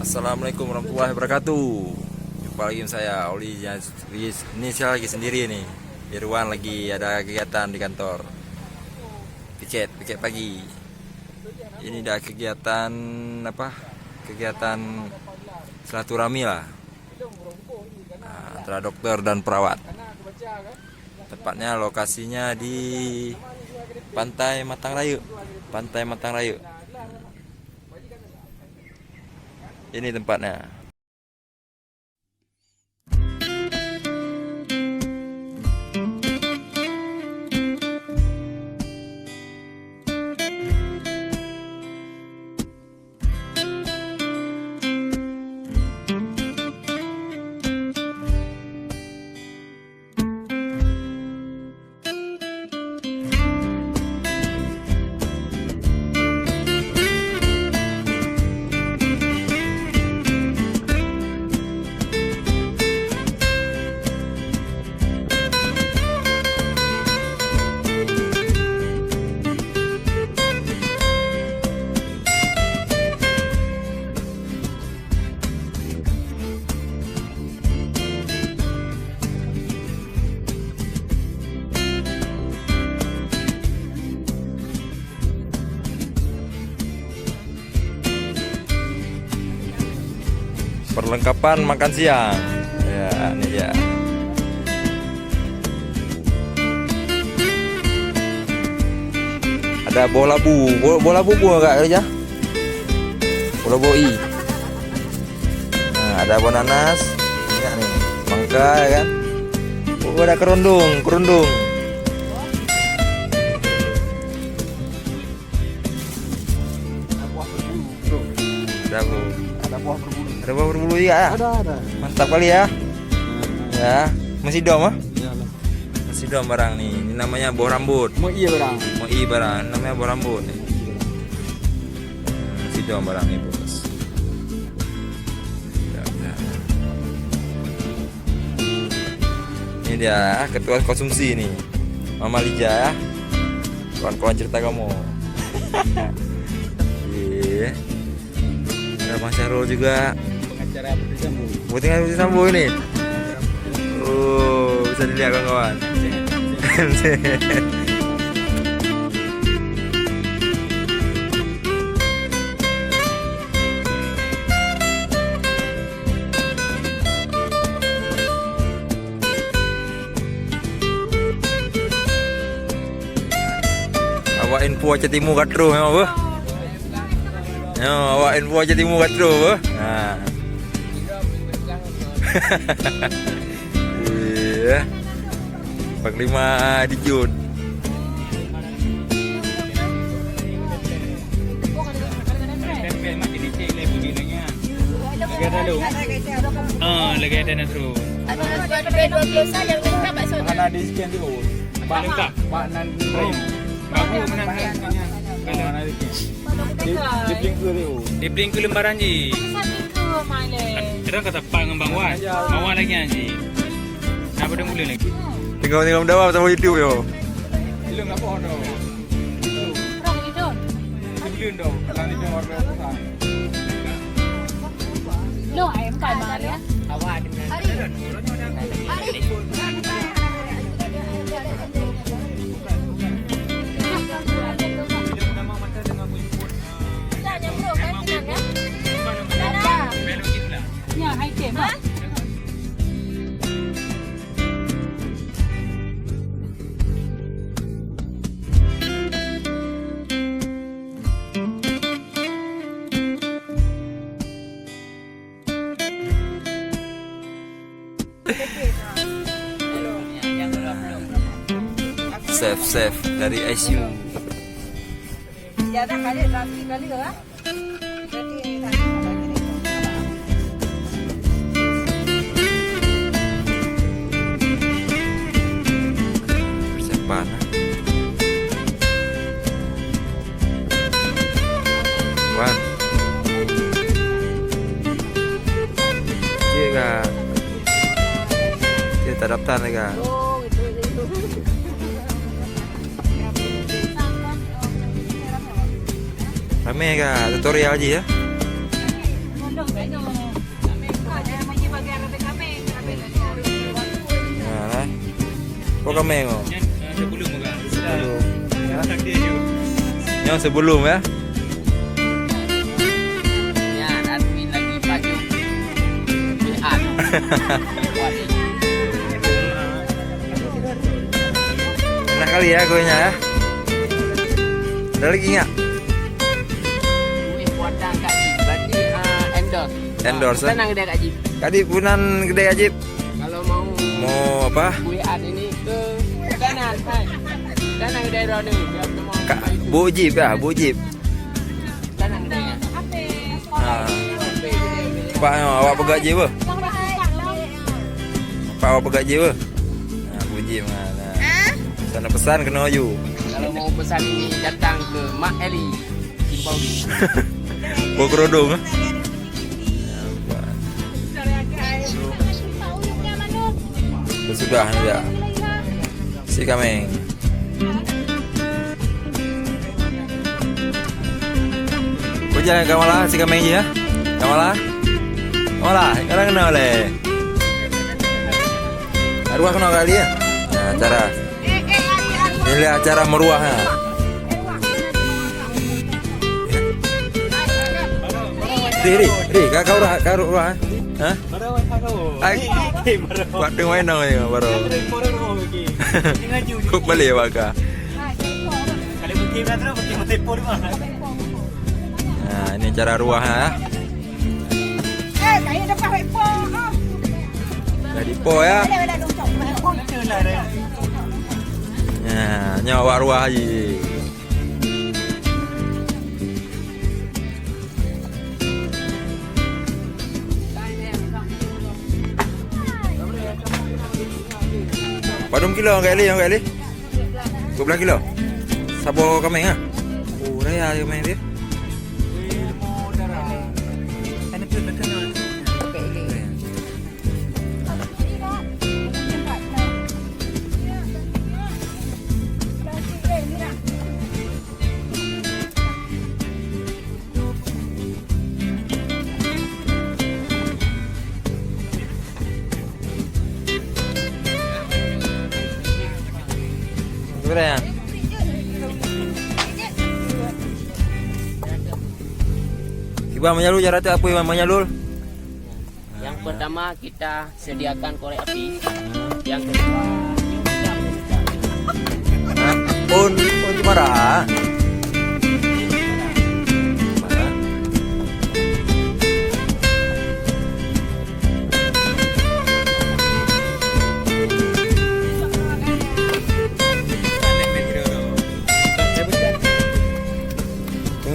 Assalamualaikum warahmatullahi wabarakatuh. Jumpa lagi dengan saya Oli. Ini saya lagi sendiri nih. Irwan lagi ada kegiatan di kantor. Piket pagi. Ini ada kegiatan apa? Kegiatan silaturahmi lah. Antara dokter dan perawat. Tepatnya lokasinya di Pantai Matangrayu. Ini tempatnya. Perlengkapan makan siang. Ya, ini dia. Ada bola bu enggak kerja? Bola boi. Nah, ada bonanas, enggak nih. Mangga ya kan? Oh, ada kerundung. Ada bu. Ada buah berbulu juga ya? Ada. Mantap kali ya. Ya, masih dom ah? Iyalah. Masih dom barang nih. Ini namanya buah rambut. Mau barang. Namanya buah rambut nih. Masih dom barang nih, Bos. Ya. Ini dia ketua konsumsi nih. Mama Lija ya. Kawan-kawan cerita kamu. Iya. Ada Mas Syarul juga. Pengacara Putri Sambo ini. Oh, bisa dilihat kawan-kawan. Awak info aja timu katro memang bu. Yo, awak info aja timu katro bu. Nah. Iya. Panglima Dijun. Lagi ada natru. Ada di sekian tu. Pak lengkap. Pak Nan Rahim. Bagus menang. Mana di Dipling tu tu. Dibring ke lembaran ji. Kita kata Pak ngembang wan. Mawan lagi anji. Apa dah mula lagi? Tengok mendawa sama YouTube yo. Sila ngapa ono? Sila ndo. Lang di warna besar. Lo em cài mà đấy. Awak dengan. Nhà hay kiếm à? Safe dari ICU. ज्यादा खाली रात्रि खाली होगा Persiapan. Wan. Iya. Kita daftar nih kak. Rame kak, tutorial aja ya. Nah, kok kameng oh. Yan, sebelum mga. Sebelum. Ya. Dia yun. Yang sebelum ya. Yan, admin lagi pajung. Bihan. Enak kali ya kuenya ya. Ada lagi nggak? Wih, wadang Kak Jip. Berarti endorse. Endorse, eh? Tenang dia Kak Jip. Tadi punan gede Ajib. Kalau mau Mau apa? buian ini ke kanan, hai. Kanan daerah ni. Biar kita mau Kak, Bu Jib ya, Bu Jib. kanan daerah. Nah, Pak, awak pegang je apa? Pak, awak pegang je apa? Nah, Bu Jib mana? Sana pesan kena aju. Kalau mau pesan ini datang ke Mak Eli Kimpawi. Bawa kerudung. Eh? Sudah ya. Si kameng. Kau jangan kamalah si kameng je ya. Kamalah. Kamalah, sekarang kenal oleh. Arwah kenal kali ya. Nah, acara. Ini acara meruah ya. Ri, kakak urah. Hah? Baru kakak. Ay, buat dengan main dong ya baru. Kuk balik ya baka. Nah, ini cara ruah ya. Jadi po ya. Nah, nyawa ruah aja. Padung kilo yang kali. 12 kilo. Sabo kameng ah. Oh, raya kameng dia. Berapa ya? Ibu menyalur cara tu apa yang menyalur? Yang pertama kita sediakan korek api. Yang kedua Pun marah.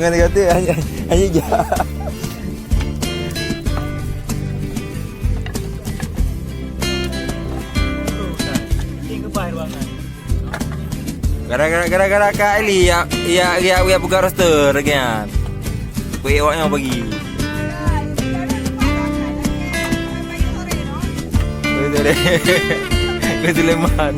Dengan kata hanya jah. Gara-gara Kak Eli ya buka roster kan. Kuih awaknya bagi. Itu deh. Itu leman.